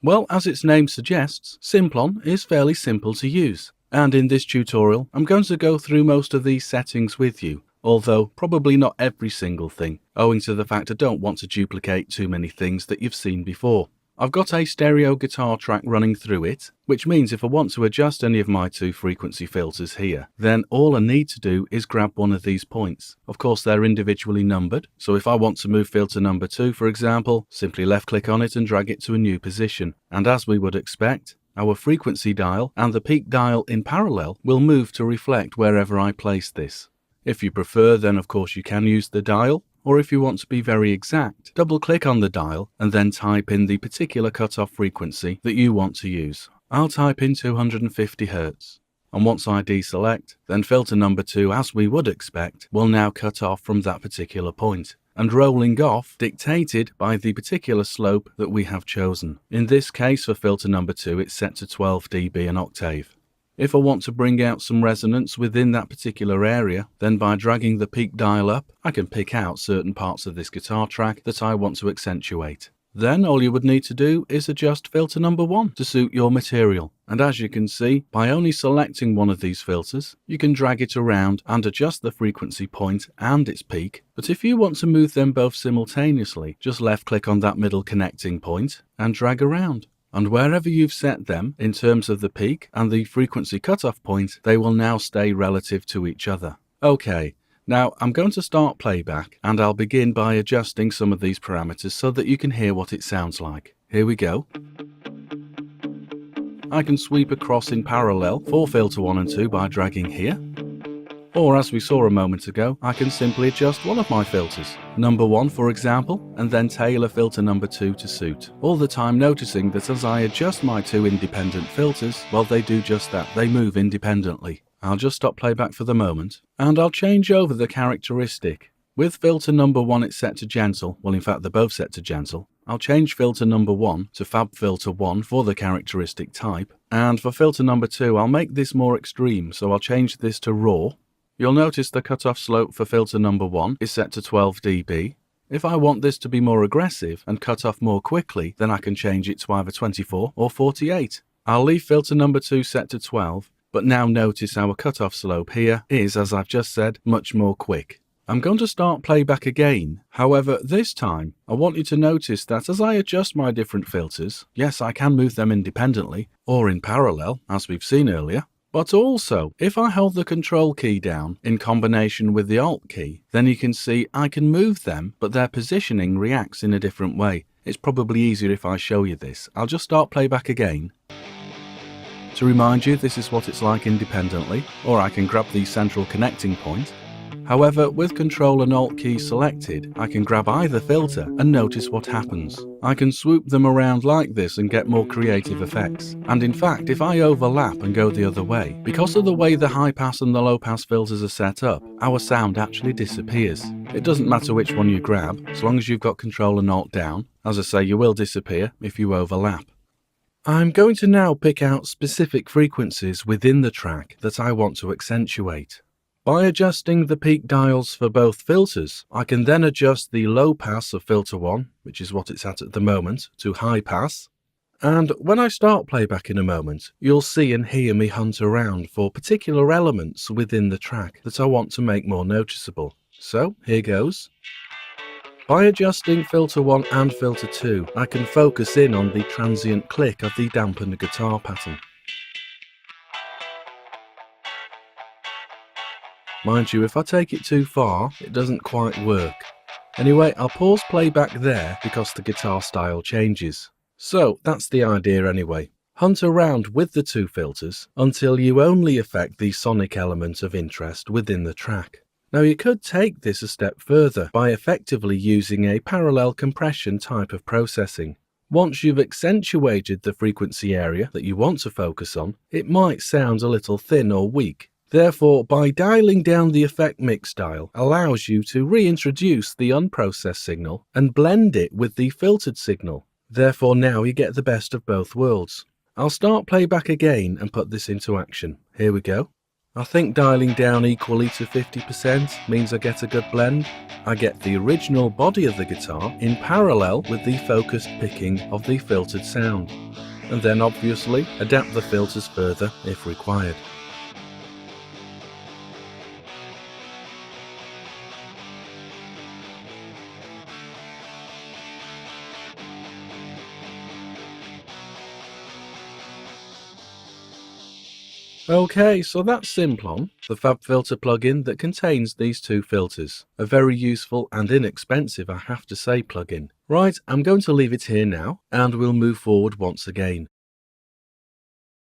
Well, as its name suggests, Simplon is fairly simple to use. And in this tutorial, I'm going to go through most of these settings with you, although probably not every single thing, owing to the fact I don't want to duplicate too many things that you've seen before. I've got a stereo guitar track running through it, which means if I want to adjust any of my 2 frequency filters here, then all I need to do is grab one of these points. Of course, they're individually numbered, so if I want to move filter number 2, for example, simply left-click on it and drag it to a new position. And as we would expect, our frequency dial and the peak dial in parallel will move to reflect wherever I place this. If you prefer, then of course you can use the dial, or if you want to be very exact, double-click on the dial and then type in the particular cutoff frequency that you want to use. I'll type in 250 Hz. And once I deselect, then filter number 2, as we would expect, will now cut off from that particular point, and rolling off dictated by the particular slope that we have chosen. In this case, for filter number 2, it's set to 12 dB an octave. If I want to bring out some resonance within that particular area, then by dragging the peak dial up, I can pick out certain parts of this guitar track that I want to accentuate. Then all you would need to do is adjust filter number 1 to suit your material. And as you can see, by only selecting one of these filters, you can drag it around and adjust the frequency point and its peak. But if you want to move them both simultaneously, just left-click on that middle connecting point and drag around. And wherever you've set them in terms of the peak and the frequency cutoff point, they will now stay relative to each other. Okay, now I'm going to start playback and I'll begin by adjusting some of these parameters so that you can hear what it sounds like. Here we go. I can sweep across in parallel for filter 1 and 2 by dragging here. Or as we saw a moment ago, I can simply adjust one of my filters, number 1 for example, and then tailor filter number 2 to suit. All the time noticing that as I adjust my 2 independent filters, well, they do just that, they move independently. I'll just stop playback for the moment, and I'll change over the characteristic. With filter number 1 it's set to gentle, well in fact they're both set to gentle. I'll change filter number 1 to Fab Filter 1 for the characteristic type, and for filter number 2 I'll make this more extreme, so I'll change this to raw. You'll notice the cutoff slope for filter number 1 is set to 12 dB. If I want this to be more aggressive and cut off more quickly, then I can change it to either 24 or 48. I'll leave filter number 2 set to 12, but now notice our cutoff slope here is, as I've just said, much more quick. I'm going to start playback again. However, this time, I want you to notice that as I adjust my different filters, yes, I can move them independently or in parallel, as we've seen earlier. But also, if I hold the Control key down in combination with the Alt key, then you can see I can move them, but their positioning reacts in a different way. It's probably easier if I show you this. I'll just start playback again. To remind you, this is what it's like independently, or I can grab the central connecting point. However, with Control and Alt keys selected, I can grab either filter and notice what happens. I can swoop them around like this and get more creative effects. And in fact, if I overlap and go the other way, because of the way the high pass and the low pass filters are set up, our sound actually disappears. It doesn't matter which one you grab, as long as you've got Control and Alt down. As I say, you will disappear if you overlap. I'm going to now pick out specific frequencies within the track that I want to accentuate. By adjusting the peak dials for both filters, I can then adjust the low pass of filter 1, which is what it's at the moment, to high pass. And when I start playback in a moment, you'll see and hear me hunt around for particular elements within the track that I want to make more noticeable. So, here goes. By adjusting filter 1 and filter 2, I can focus in on the transient click of the dampened guitar pattern. Mind you, if I take it too far, it doesn't quite work. Anyway, I'll pause playback there because the guitar style changes. So, that's the idea anyway. Hunt around with the 2 filters until you only affect the sonic element of interest within the track. Now you could take this a step further by effectively using a parallel compression type of processing. Once you've accentuated the frequency area that you want to focus on, it might sound a little thin or weak. Therefore, by dialing down the effect mix dial allows you to reintroduce the unprocessed signal and blend it with the filtered signal. Therefore, now you get the best of both worlds. I'll start playback again and put this into action. Here we go. I think dialing down equally to 50% means I get a good blend. I get the original body of the guitar in parallel with the focused picking of the filtered sound, and then obviously adapt the filters further if required. Okay, so that's Simplon, the FabFilter plugin that contains these two filters. A very useful and inexpensive, I have to say, plugin. Right, I'm going to leave it here now, and we'll move forward once again.